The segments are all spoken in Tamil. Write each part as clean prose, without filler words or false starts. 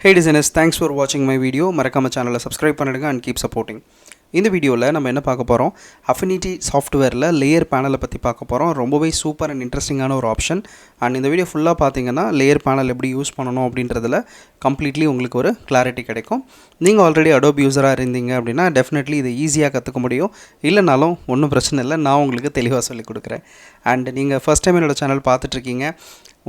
Hey designers, thanks for watching my video. மறக்காம சேனலை சப்ஸ்கிரைப் பண்ணிடுங்க and keep supporting. இந்த வீடியோவில் நம்ம என்ன பார்க்க போகிறோம், அஃபினிட்டி சாஃப்ட்வேரில் லேயர் பேனலை பற்றி பார்க்க போகிறோம். ரொம்பவே சூப்பர் அண்ட் இன்ட்ரெஸ்டிங்கான ஒரு ஆப்ஷன். அண்ட் இந்த வீடியோ ஃபுல்லாக பார்த்தீங்கன்னா லேயர் பேனல் எப்படி யூஸ் பண்ணணும் அப்படின்றதில் கம்ப்ளீட்லி உங்களுக்கு ஒரு கிளாரிட்டி கிடைக்கும். நீங்கள் ஆல்ரெடி அடோப் யூஸராக இருந்தீங்க அப்படின்னா டெஃபினெட்லி இதை ஈஸியாக கற்றுக்க முடியும். இல்லைனாலும் ஒன்றும் பிரச்சனை இல்லை, நான் உங்களுக்கு தெளிவாக சொல்லிக் கொடுக்குறேன். அண்ட் நீங்கள் ஃபஸ்ட் டைம் என்னோடய சேனல் பார்த்துட்ருக்கீங்க,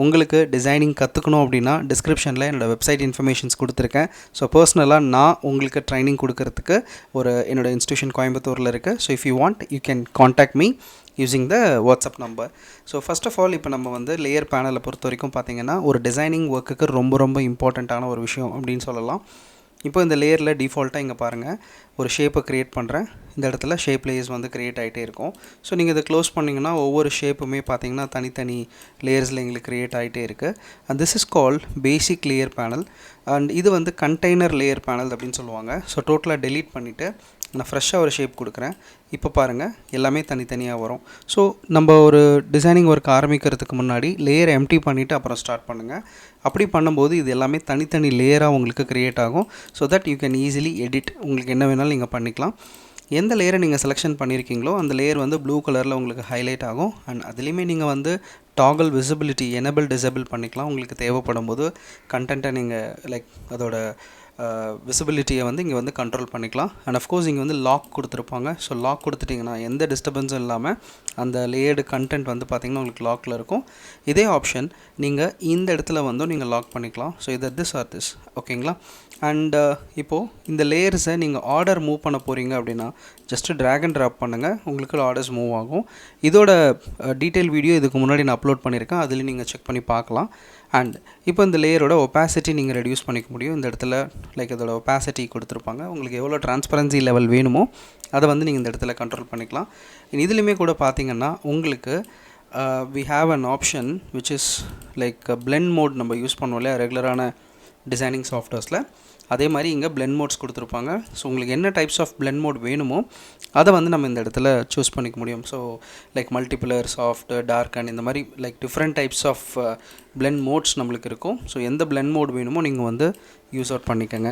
உங்களுக்கு டிசைனிங் கற்றுக்கணும் அப்படின்னா டிஸ்கிரிப்ஷனில் என்னோடய வெப்சைட் இன்ஃபர்மேஷன்ஸ் கொடுத்துருக்கேன். ஸோ பர்சனலாக நான் உங்களுக்கு ட்ரைனிங் கொடுக்கறதுக்கு என்னோடய இன்ஸ்டியூஷன் கோயம்புத்தூரில் இருக்குது. So if you want you can contact me using the WhatsApp number. So first of all இப்போ நம்ம லேயர் பேனலை பொறுத்த வரைக்கும் பார்த்திங்கன்னா ஒரு டிசைனிங் ஒர்க்குக்கு ரொம்ப இம்பார்ட்டண்ட்டான ஒரு விஷயம் அப்படின்னு சொல்லலாம். இப்போ இந்த லேயரில் டிஃபால்ட்டாக இங்கே பாருங்கள், ஒரு ஷேப்பை க்ரியேட் பண்ணுறேன். இந்த இடத்துல ஷேப் லேயர்ஸ் க்ரியேட் ஆகிட்டே இருக்கும். ஸோ நீங்கள் இதை க்ளோஸ் பண்ணிங்கன்னா ஒவ்வொரு ஷேப்புமே பார்த்தீங்கன்னா தனித்தனி லேயர்ஸில் எங்களுக்கு க்ரியேட் ஆகிட்டே இருக்குது. And this is called basic layer panel. And இது கண்டெய்னர் லேயர் பேனல் அப்படின்னு சொல்லுவாங்க. ஸோ டோட்டலாக டெலீட் பண்ணிவிட்டு நான் ஃப்ரெஷ்ஷாக ஒரு ஷேப் கொடுக்குறேன். இப்போ பாருங்கள் எல்லாமே தனித்தனியாக வரும். ஸோ நம்ம ஒரு டிசைனிங் ஒர்க் ஆரம்பிக்கிறதுக்கு முன்னாடி லேயர் எம்டி பண்ணிவிட்டு அப்புறம் ஸ்டார்ட் பண்ணுங்கள். அப்படி பண்ணும்போது இது எல்லாமே தனித்தனி லேயராக உங்களுக்கு க்ரியேட் ஆகும். So that you can easily edit. உங்களுக்கு என்ன வேணாலும் நீங்கள் பண்ணிக்கலாம். எந்த லேயரை நீங்கள் செலெக்ஷன் பண்ணியிருக்கீங்களோ அந்த லேயர் ப்ளூ கலரில் உங்களுக்கு ஹைலைட் ஆகும். அண்ட் அதுலேயுமே நீங்கள் டாகல் விசிபிலிட்டி எனேபிள் டிசேபிள் பண்ணிக்கலாம். உங்களுக்கு தேவைப்படும் போது கண்டென்ட்டை நீங்கள் லைக் அதோட விசிபிலிட்டியை இங்கே கண்ட்ரோல் பண்ணிக்கலாம். அண்ட் அஃப்கோர்ஸ் இங்கே லாக் கொடுத்துருப்பாங்க. ஸோ லாக் கொடுத்துட்டிங்கன்னா எந்த டிஸ்டர்பன்ஸும் இல்லாமல் அந்த லேயர்டு கண்டென்ட் பார்த்திங்கன்னா உங்களுக்கு லாக்கில் இருக்கும். இதே ஆப்ஷன் நீங்கள் இந்த இடத்துல நீங்கள் லாக் பண்ணிக்கலாம். ஸோ இது திஸ் ஆர் திஸ் ஓகேங்களா. அண்ட் இப்போது இந்த லேயர்ஸை நீங்கள் ஆர்டர் மூவ் பண்ண போகிறீங்க அப்படின்னா ஜஸ்ட்டு ட்ராக் அண்ட் ட்ராப் பண்ணுங்கள், உங்களுக்கு ஆர்டர்ஸ் மூவ் ஆகும். இதோட டீட்டெயில் வீடியோ இதுக்கு முன்னாடி நான் அப்லோட் பண்ணியிருக்கேன், அதுலேயும் நீங்கள் செக் பண்ணி பார்க்கலாம். அண்ட் இப்போ இந்த லேயரோட ஒப்பாசிட்டி நீங்கள் ரெடியூஸ் பண்ணிக்க முடியும். இந்த இடத்துல லைக் இதோட ஒப்பாசிட்டி கொடுத்துருப்பாங்க. உங்களுக்கு எவ்வளோ ட்ரான்ஸ்பரன்சி லெவல் வேணுமோ அதை நீங்கள் இந்த இடத்துல கண்ட்ரோல் பண்ணிக்கலாம். இதுலேயுமே கூட பார்த்தீங்கன்னா உங்களுக்கு we have an option which is like blend mode. நம்ம யூஸ் பண்ணுவோம் இல்லையா ரெகுலரான டிசைனிங் சாஃப்ட்வேர்ஸில், அதே மாதிரி இங்கே பிளெண்ட் மோட்ஸ் கொடுத்துருப்பாங்க. ஸோ உங்களுக்கு என்ன டைப்ஸ் ஆஃப் பிளெண்ட் மோட் வேணுமோ அதை நம்ம இந்த இடத்துல சூஸ் பண்ணிக்க முடியும். So like multiplier, soft, dark and இந்த மாதிரி like different types of blend modes நம்மளுக்கு இருக்கும். ஸோ எந்த பிளெண்ட் மோட் வேணுமோ நீங்கள் யூஸ் அவுட் பண்ணிக்கோங்க.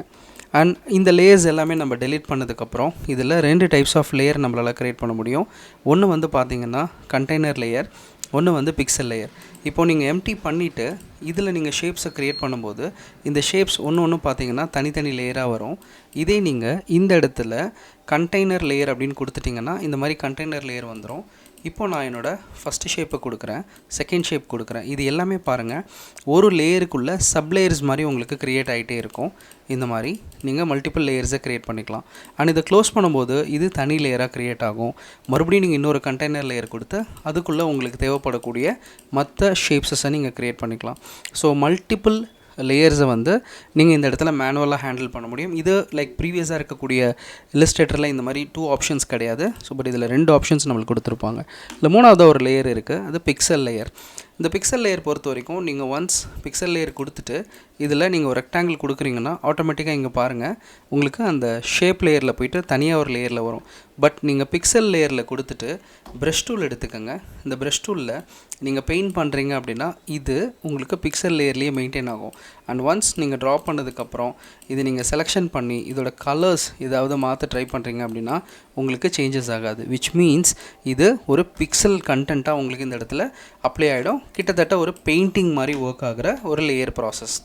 அண்ட் இந்த லேயர்ஸ் எல்லாமே நம்ம டெலீட் பண்ணதுக்கப்புறம் இதில் 2 டைப்ஸ் ஆஃப் லேயர் நம்மளால் க்ரியேட் பண்ண முடியும். ஒன்று பார்த்திங்கன்னா கண்டெய்னர் லேயர், ஒன்று பிக்சல் லேயர். இப்போது நீங்கள் எம்டி பண்ணிவிட்டு இதில் நீங்கள் ஷேப்ஸை க்ரியேட் பண்ணும்போது இந்த ஷேப்ஸ் ஒன்று பார்த்திங்கன்னா தனித்தனி லேயராக வரும். இதே நீங்கள் இந்த இடத்துல கண்டெய்னர் லேயர் அப்படின்னு கொடுத்துட்டிங்கன்னா இந்த மாதிரி கண்டெய்னர் லேயர் வந்துடும். இப்போது நான் என்னோடய ஃபஸ்ட்டு ஷேப்பை கொடுக்குறேன், செகண்ட் ஷேப் கொடுக்குறேன். இது எல்லாமே பாருங்கள் ஒரு லேயருக்குள்ளே சப்லேயர்ஸ் மாதிரி உங்களுக்கு க்ரியேட் ஆகிட்டே இருக்கும். இந்த மாதிரி நீங்கள் மல்டிபிள் லேயர்ஸை க்ரியேட் பண்ணிக்கலாம். அண்ட் இதை க்ளோஸ் பண்ணும்போது இது தனி லேயராக க்ரியேட் ஆகும். மறுபடியும் நீங்கள் இன்னொரு கண்டெய்னர் லேயர் கொடுத்து அதுக்குள்ளே உங்களுக்கு தேவைப்படக்கூடிய மற்ற ஷேப்ஸஸை நீங்கள் க்ரியேட் பண்ணிக்கலாம். ஸோ மல்டிபிள் லேயர்ஸை நீங்கள் இந்த இடத்துல மேனுவலாக ஹேண்டில் பண்ண முடியும். இது லைக் ப்ரீவியஸாக இருக்கக்கூடிய இல்லஸ்ட்ரேட்டரில் இந்த மாதிரி 2 ஆப்ஷன்ஸ் கிடையாது. ஸோ பட் இதில் 2 ஆப்ஷன்ஸ் நம்மளுக்கு கொடுத்துருப்பாங்க. இல்லை 3வது ஒரு லேயர் இருக்குது, அது பிக்சல் லேயர். இந்த பிக்சல் லேயர் பொறுத்த வரைக்கும் நீங்கள் ஒன்ஸ் பிக்சல் லேயர் கொடுத்துட்டு இதில் நீங்கள் ஒரு ரெக்டாங்கிள் கொடுக்குறீங்கன்னா ஆட்டோமேட்டிக்காக இங்கே பாருங்கள் உங்களுக்கு அந்த ஷேப் லேயரில் போய்ட்டு தனியாக ஒரு லேயரில் வரும். பட் நீங்கள் பிக்சல் லேயரில் கொடுத்துட்டு ப்ரஷ் டூல் எடுத்துக்கோங்க. இந்த ப்ரஷ் டூலில் நீங்கள் பெயிண்ட் பண்ணுறீங்க அப்படின்னா இது உங்களுக்கு பிக்சல் லேயர்லேயே மெயின்டைன் ஆகும். அண்ட் ஒன்ஸ் நீங்கள் ட்ரா பண்ணதுக்கப்புறம் இது நீங்கள் செலெக்ஷன் பண்ணி இதோட கலர்ஸ் ஏதாவது மாற்ற ட்ரை பண்ணுறீங்க அப்படின்னா உங்களுக்கு சேஞ்சஸ் ஆகாது. விச் மீன்ஸ் இது ஒரு பிக்சல் கண்டென்ட்டாக உங்களுக்கு இந்த இடத்துல அப்ளை ஆகிடும். கிட்டத்தட்ட ஒரு பெயிண்டிங் மாதிரி ஒர்க் ஆகிற ஒரு லேயர் ப்ராசஸ்.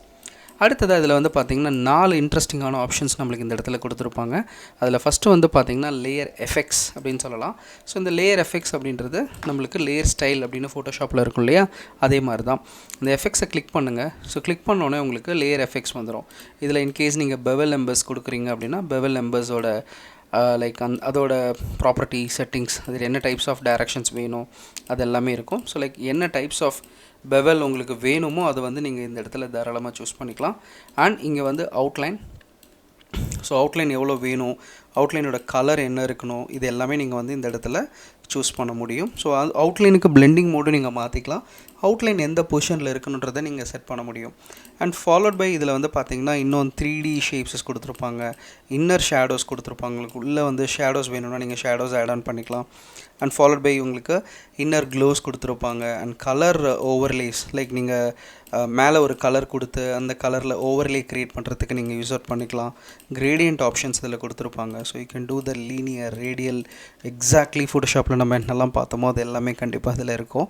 அடுத்ததாக இதில் பார்த்திங்கன்னா 4 இன்ட்ரெஸ்டிங்கான ஆப்ஷன்ஸ் நம்மளுக்கு இந்த இடத்துல கொடுத்துருப்பாங்க. அதில் ஃபஸ்ட்டு பார்த்திங்கன்னா லேயர் எஃபெக்ட்ஸ் அப்படின்னு சொல்லலாம். ஸோ இந்த லேயர் எஃபெக்ட்ஸ் அப்படின்றது நம்மளுக்கு லேயர் ஸ்டைல் அப்படின்னு ஃபோட்டோஷாப்பில் இருக்கும் இல்லையா, அதே மாதிரி தான். இந்த எஃபெக்ட்ஸை கிளிக் பண்ணுங்கள். ஸோ கிளிக் பண்ணோன்னே உங்களுக்கு லேயர் எஃபெக்ட்ஸ் வந்துடும். இதில் இன்கேஸ் நீங்கள் பெவல் எம்பர்ஸ் கொடுக்குறீங்க அப்படின்னா பெவல் எம்பர்ஸோட லைக் அதோட ப்ராப்பர்ட்டி செட்டிங்ஸ், அதில் என்ன டைப்ஸ் ஆஃப் டைரக்ஷன்ஸ் வேணும் அது எல்லாமே இருக்கும். ஸோ லைக் என்ன டைப்ஸ் ஆஃப் பெவல் உங்களுக்கு வேணுமோ அது நீங்கள் இந்த இடத்துல தாராளமாக சூஸ் பண்ணிக்கலாம். அண்ட் இங்கே அவுட்லைன், ஸோ அவுட்லைன் எவ்வளோ வேணும், அவுட்லைனோட கலர் என்ன இருக்கணும், இது எல்லாமே நீங்கள் இந்த இடத்துல சூஸ் பண்ண முடியும். ஸோ அவுட்லைனுக்கு பிளெண்டிங் மோடும் நீங்கள் மாற்றிக்கலாம். அவுட்லைன் எந்த பொசிஷனில் இருக்குன்றதை நீங்கள் செட் பண்ண முடியும். அண்ட் ஃபாலோட் பை இதில் வந்து பார்த்திங்கன்னா இன்னும் 3D ஷேப்ஸஸ் கொடுத்துருப்பாங்க, இன்னர் ஷேடோஸ் கொடுத்துருப்பாங்க. உங்களுக்கு உள்ளே வந்து ஷேடோஸ் வேணும்னா நீங்கள் ஷேடோஸ் ஆட் ஆன் பண்ணிக்கலாம். அண்ட் ஃபாலோட் பை உங்களுக்கு இன்னர் க்ளோஸ் கொடுத்துருப்பாங்க. அண்ட் கலர் ஓவர்லேஸ், லைக் நீங்கள் மேலே ஒரு கலர் கொடுத்து அந்த கலரில் ஓவர்லே க்ரியேட் பண்ணுறதுக்கு நீங்கள் யூஸ் அவுட் பண்ணிக்கலாம். கிரேடியன்ட் ஆப்ஷன்ஸ் இதில் கொடுத்துருப்பாங்க. So you can do the linear, radial, exactly ஃபோட்டோஷாப்பில் நம்ம என்னெல்லாம் பார்த்தோமோ அது எல்லாமே கண்டிப்பாக இதில் இருக்கும்.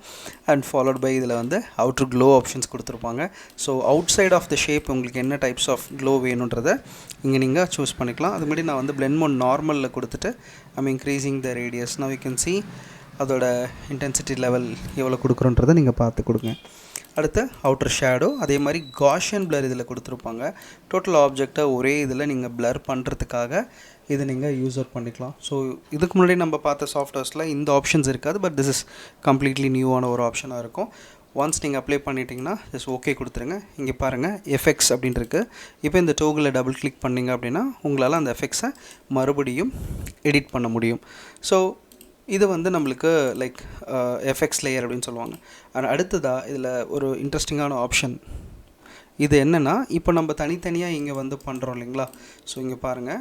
அண்ட் ஃபாலோட் பை இதில் வந்து அவுட்ரு க்ளோ ஆப்ஷன்ஸ் கொடுத்துருப்பாங்க. So outside of the shape உங்களுக்கு என்ன டைப்ஸ் ஆஃப் க்ளோ வேணுன்றதை இங்கே நீங்கள் சூஸ் பண்ணிக்கலாம். அதுமாதிரி நான் வந்து பிளெண்ட் மோட் நார்மலில் கொடுத்துட்டு I'm increasing the radius. Now you can see அதோட இன்டென்சிட்டி லெவல் எவ்வளோ கொடுக்குறோன்றதை நீங்கள் பார்த்து கொடுங்க. அடுத்து அவுட்டர் ஷேடோ, அதே மாதிரி காஷியன் பிளர் இதில் கொடுத்துருப்பாங்க. டோட்டல் ஆப்ஜெக்டை ஒரே இதில் நீங்கள் பிளர் பண்ணுறதுக்காக இதை நீங்கள் யூஸ் அவுட் பண்ணிக்கலாம். ஸோ இதுக்கு முன்னாடி நம்ம பார்த்த சாஃப்ட்வேர்ஸில் இந்த ஆப்ஷன்ஸ் இருக்காது, பட் திஸ் இஸ் கம்ப்ளீட்லி நியூவான ஒரு ஆப்ஷனாக இருக்கும். ஒன்ஸ் நீங்கள் அப்ளை பண்ணிட்டீங்கன்னா ஜஸ்ட் ஓகே கொடுத்துருங்க. இங்கே பாருங்கள் எஃபெக்ட்ஸ் அப்படின்னு இருக்குது. இப்போ இந்த டோகில் டபுள் கிளிக் பண்ணிங்க அப்படின்னா உங்களால் அந்த எஃபெக்ட்ஸை மறுபடியும் எடிட் பண்ண முடியும். ஸோ இது வந்து நம்மளுக்கு லைக் எஃபெக்ட்ஸ் லேயர் அப்படின்னு சொல்லுவாங்க. அடுத்ததாக இதில் ஒரு இன்ட்ரெஸ்டிங்கான ஆப்ஷன் இது என்னென்னா, இப்போ நம்ம தனித்தனியாக இங்கே வந்து பண்ணுறோம் இல்லைங்களா. ஸோ இங்கே பாருங்கள்,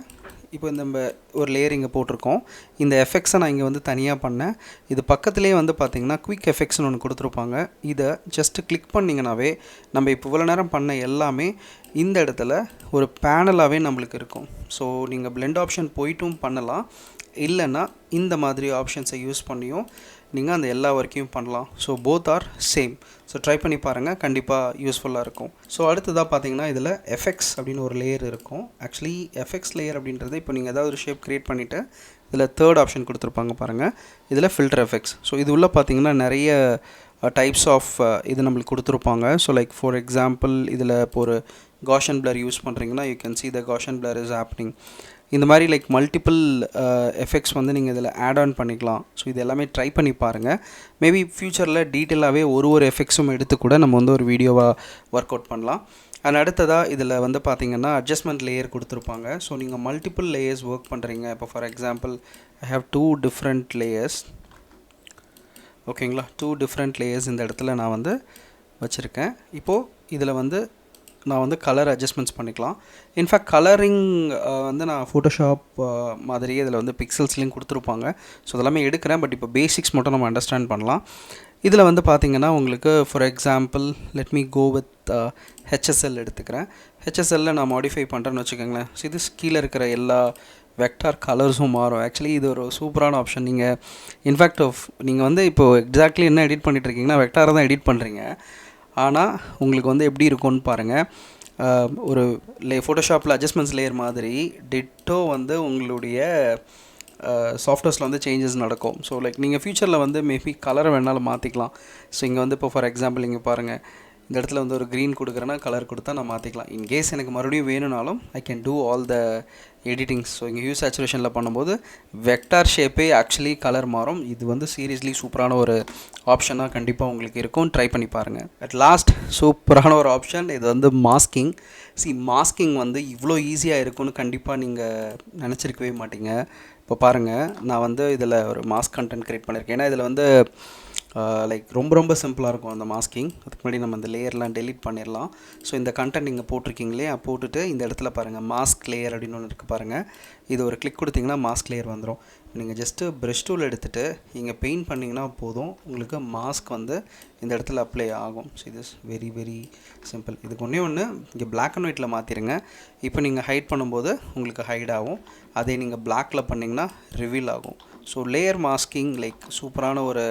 இப்போ நம்ம ஒரு லேயர் இங்கே போட்டிருக்கோம். இந்த எஃபெக்ட்ஸை நான் இங்கே வந்து தனியாக பண்ணேன். இது பக்கத்துலேயே வந்து பார்த்திங்கன்னா குவிக் எஃபெக்ட்ஸ்னு ஒன்று கொடுத்துருப்பாங்க. இதை ஜஸ்ட்டு கிளிக் பண்ணிங்கனாவே நம்ம இப்போ இவ்வளோ நேரம் பண்ண எல்லாமே இந்த இடத்துல ஒரு பேனலாகவே நம்மளுக்கு இருக்கும். ஸோ நீங்கள் பிளெண்ட் ஆப்ஷன் போய்ட்டும் பண்ணலாம், இல்லைன்னா இந்த மாதிரி ஆப்ஷன்ஸை யூஸ் பண்ணியும் நீங்கள் அந்த எல்லா ஒர்க்கையும் பண்ணலாம். So both are same. So try பண்ணி பாருங்கள், கண்டிப்பாக யூஸ்ஃபுல்லாக இருக்கும். ஸோ அடுத்ததாக பார்த்தீங்கன்னா இதில் எஃபெக்ட்ஸ் அப்படின்னு ஒரு லேயர் இருக்கும். ஆக்சுவலி எஃபெக்ட்ஸ் லேயர் அப்படின்றது இப்போ நீங்கள் ஏதாவது ஒரு ஷேப் க்ரியேட் பண்ணிவிட்டு இதில் தேர்ட் ஆப்ஷன் கொடுத்துருப்பாங்க பாருங்கள், இதில் ஃபில்டர் எஃபெக்ட்ஸ். ஸோ இது உள்ள பார்த்தீங்கன்னா நிறைய டைப்ஸ் ஆஃப் இது நம்மளுக்கு கொடுத்துருப்பாங்க. ஸோ லைக் ஃபார் எக்ஸாம்பிள் இதில் இப்போ ஒரு காஷன் பிளர் யூஸ் பண்ணுறீங்கன்னா you can see the Gaussian blur is happening. இந்த மாதிரி லைக் மல்டிபிள் எஃபெக்ட்ஸ் வந்து நீங்கள் இதில் ஆட் ஆன் பண்ணிக்கலாம். ஸோ இது எல்லாமே ட்ரை பண்ணி பாருங்கள். மேபி ஃப்யூச்சரில் டீட்டெயிலாகவே ஒரு எஃபெக்ட்ஸும் எடுத்து கூட நம்ம வந்து ஒரு வீடியோவாக ஒர்க் அவுட் பண்ணலாம். அண்ட் அடுத்ததாக இதில் வந்து பார்த்திங்கன்னா அட்ஜஸ்ட்மெண்ட் லேயர் கொடுத்துருப்பாங்க. ஸோ நீங்கள் மல்டிபிள் லேயர்ஸ் ஒர்க் பண்ணுறீங்க. இப்போ for example I have 2 different layers, ஓகேங்களா. 2 டிஃப்ரெண்ட் லேயர்ஸ் இந்த இடத்துல நான் வந்து வச்சுருக்கேன். இப்போது இதில் வந்து நான் வந்து கலர் அட்ஜஸ்ட்மெண்ட்ஸ் பண்ணிக்கலாம். இன்ஃபேக்ட் கலரிங் வந்து நான் ஃபோட்டோஷாப் மாதிரியே இதில் வந்து பிக்சல்ஸ்லேயும் கொடுத்துருப்பாங்க. ஸோ அதெல்லாமே எடுக்கிறேன், பட் இப்போ பேசிக்ஸ் மட்டும் நம்ம அண்டர்ஸ்டாண்ட் பண்ணலாம். இதில் வந்து பார்த்திங்கன்னா உங்களுக்கு for example let me go with HSL எடுத்துக்கிறேன். HSLல நான் மாடிஃபை பண்ணுறேன்னு வச்சுக்கோங்களேன். ஸோ இது கீழே இருக்கிற எல்லா வெக்டார் கலர்ஸும் மாறும். ஆக்சுவலி இது ஒரு சூப்பரான ஆப்ஷன். நீங்கள் இன்ஃபேக்ட் நீங்கள் வந்து இப்போது எக்ஸாக்ட்லி என்ன எடிட் பண்ணிகிட்டு இருக்கீங்கன்னா வெக்டாரை தான் எடிட் பண்ணுறீங்க. ஆனால் உங்களுக்கு வந்து எப்படி இருக்கும்னு பாருங்கள். ஒரு ஃபோட்டோஷாப்பில் அட்ஜஸ்ட்மெண்ட்ஸ் லேயர் மாதிரி டிட்டோ வந்து உங்களுடைய சாஃப்ட்வேர்ஸில் வந்து சேஞ்சஸ் நடக்கும். ஸோ லைக் நீங்கள் ஃப்யூச்சரில் வந்து மேபி கலரை வேணாலும் மாற்றிக்கலாம். ஸோ இங்கே வந்து இப்போ ஃபார் எக்ஸாம்பிள் இங்கே பாருங்கள், இந்த இடத்துல வந்து ஒரு க்ரீன் கொடுக்குறேன்னா கலர் கொடுத்தா நான் மாற்றிக்கலாம். இன்கேஸ் எனக்கு மறுபடியும் வேணும்னாலும் I can do all the editings. So இங்கே ஹியூ சேச்சுரேஷனில் பண்ணும்போது வெக்டார் ஷேப்பே ஆக்சுவலி கலர் மாறும். இது வந்து சீரியஸ்லி சூப்பரான ஒரு ஆப்ஷனாக கண்டிப்பாக உங்களுக்கு இருக்கும். ட்ரை பண்ணி பாருங்கள். அட் லாஸ்ட் சூப்பரான ஒரு ஆப்ஷன் இது வந்து மாஸ்கிங். மாஸ்கிங் வந்து இவ்வளோ ஈஸியாக இருக்கும்னு கண்டிப்பாக நீங்கள் நினச்சிருக்கவே மாட்டீங்க. இப்போ பாருங்கள், நான் வந்து இதில் ஒரு மாஸ்க் கண்டென்ட் க்ரியேட் பண்ணியிருக்கேன். ஏன்னா இதில் வந்து லைக் ரொம்ப சிம்பிளாக இருக்கும் அந்த மாஸ்கிங். அதுக்கு முன்னாடி நம்ம இந்த லேயர்லாம் டெலீட் பண்ணிடலாம். ஸோ இந்த கண்டென்ட் நீங்கள் போட்டிருக்கீங்களே, போட்டுட்டு இந்த இடத்துல பாருங்கள் மாஸ்க் லேயர் அப்படின்னு ஒன்று இருக்குது பாருங்கள். இது ஒரு கிளிக் கொடுத்தீங்கன்னா மாஸ்க் லேயர் வந்துடும். நீங்கள் ஜஸ்ட்டு ப்ரஷ் டூல் எடுத்துகிட்டு இங்கே பெயிண்ட் பண்ணிங்கன்னா போதும், உங்களுக்கு மாஸ்க் வந்து இந்த இடத்துல அப்ளை ஆகும். ஸோ இது இஸ் வெரி வெரி சிம்பிள். இதுக்கு ஒன்று இங்கே பிளாக் அண்ட் ஒயிட்டில் மாற்றிடுங்க. இப்போ நீங்கள் ஹைட் பண்ணும்போது உங்களுக்கு ஹைட் ஆகும். அதே நீங்கள் பிளாக்கில் பண்ணிங்கன்னா ரிவீல் ஆகும். ஸோ லேயர் மாஸ்கிங் லைக் சூப்பரான ஒரு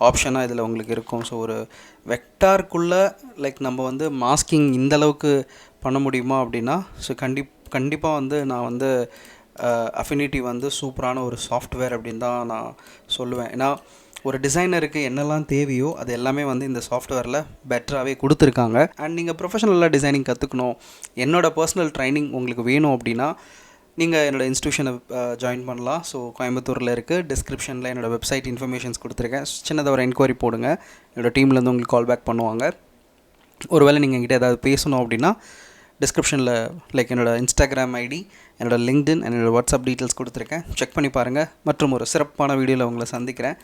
ஆப்ஷனாக இதில் உங்களுக்கு இருக்கும். ஸோ ஒரு வெக்டாருக்குள்ளே லைக் நம்ம வந்து மாஸ்கிங் இந்தளவுக்கு பண்ண முடியுமா அப்படின்னா ஸோ கண்டிப்பாக வந்து நான் வந்து அஃபினிட்டி வந்து சூப்பரான ஒரு சாஃப்ட்வேர் அப்படின்னு தான் நான் சொல்லுவேன். ஏன்னா ஒரு டிசைனருக்கு என்னெல்லாம் தேவையோ அது எல்லாமே வந்து இந்த சாஃப்ட்வேரில் பெட்டராகவே கொடுத்துருக்காங்க. அண்ட் நீங்கள் ப்ரொஃபஷனலாக டிசைனிங் கற்றுக்கணும், என்னோடய பர்சனல் ட்ரைனிங் உங்களுக்கு வேணும் அப்படின்னா நீங்கள் என்னோடய இன்ஸ்டியூஷனை ஜாயின் பண்ணலாம். ஸோ கோயம்புத்தூரில் இருக்குது. டிஸ்கிரிப்ஷனில் என்னோடய வெப்சைட் இன்ஃபர்மேஷன்ஸ் கொடுத்துருக்கேன். சின்னதாக ஒரு என்கொயரி போடுங்க, என்னோடய டீம்லேருந்து உங்களுக்கு கால் பேக் பண்ணுவாங்க. ஒருவேளை நீங்கள் என்கிட்ட ஏதாவது பேசணும் அப்படின்னா டிஸ்கிரிப்ஷனில் லைக் என்னோடய இன்ஸ்டாகிராம் ஐடி, என்னோடய லிங்க்டின், என்னோடய வாட்ஸ்அப் டீட்டெயில்ஸ் கொடுத்துருக்கேன். செக் பண்ணி பாருங்கள். மற்றும் ஒரு சிறப்பான வீடியோவில் உங்களை சந்திக்கிறேன்.